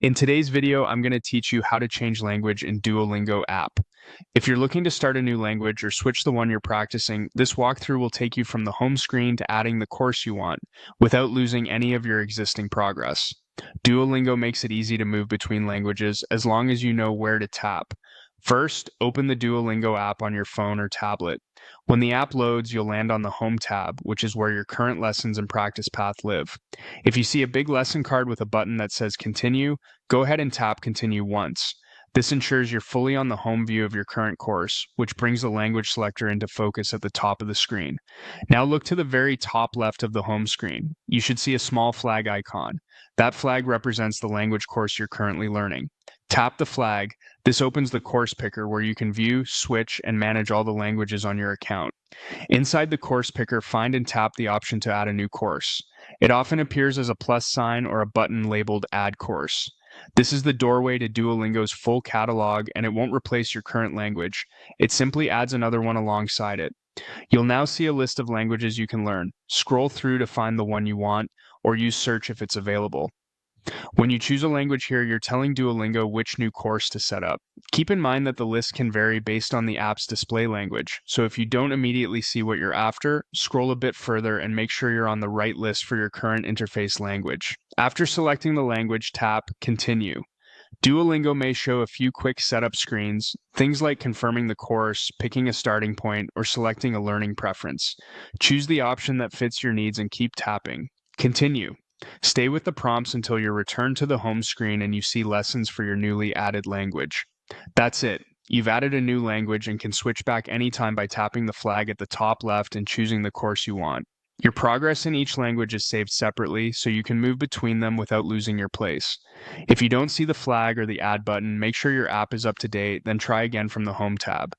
In today's video, I'm going to teach you how to change language in Duolingo app. If you're looking to start a new language or switch the one you're practicing, this walkthrough will take you from the home screen to adding the course you want without losing any of your existing progress. Duolingo makes it easy to move between languages as long as you know where to tap. First, open the Duolingo app on your phone or tablet. When the app loads, you'll land on the Home tab, which is where your current lessons and practice path live. If you see a big lesson card with a button that says Continue, go ahead and tap Continue once. This ensures you're fully on the home view of your current course, which brings the language selector into focus at the top of the screen. Now look to the very top left of the home screen. You should see a small flag icon. That flag represents the language course you're currently learning. Tap the flag. This opens the course picker where you can view, switch, and manage all the languages on your account. Inside the course picker, find and tap the option to add a new course. It often appears as a plus sign or a button labeled Add Course. This is the doorway to Duolingo's full catalog, and it won't replace your current language. It simply adds another one alongside it. You'll now see a list of languages you can learn. Scroll through to find the one you want, or use search if it's available. When you choose a language here, you're telling Duolingo which new course to set up. Keep in mind that the list can vary based on the app's display language, so if you don't immediately see what you're after, scroll a bit further and make sure you're on the right list for your current interface language. After selecting the language, tap Continue. Duolingo may show a few quick setup screens, things like confirming the course, picking a starting point, or selecting a learning preference. Choose the option that fits your needs and keep tapping. Continue. Stay with the prompts until you're returned to the home screen and you see lessons for your newly added language. That's it. You've added a new language and can switch back anytime by tapping the flag at the top left and choosing the course you want. Your progress in each language is saved separately, so you can move between them without losing your place. If you don't see the flag or the add button, make sure your app is up to date, then try again from the home tab.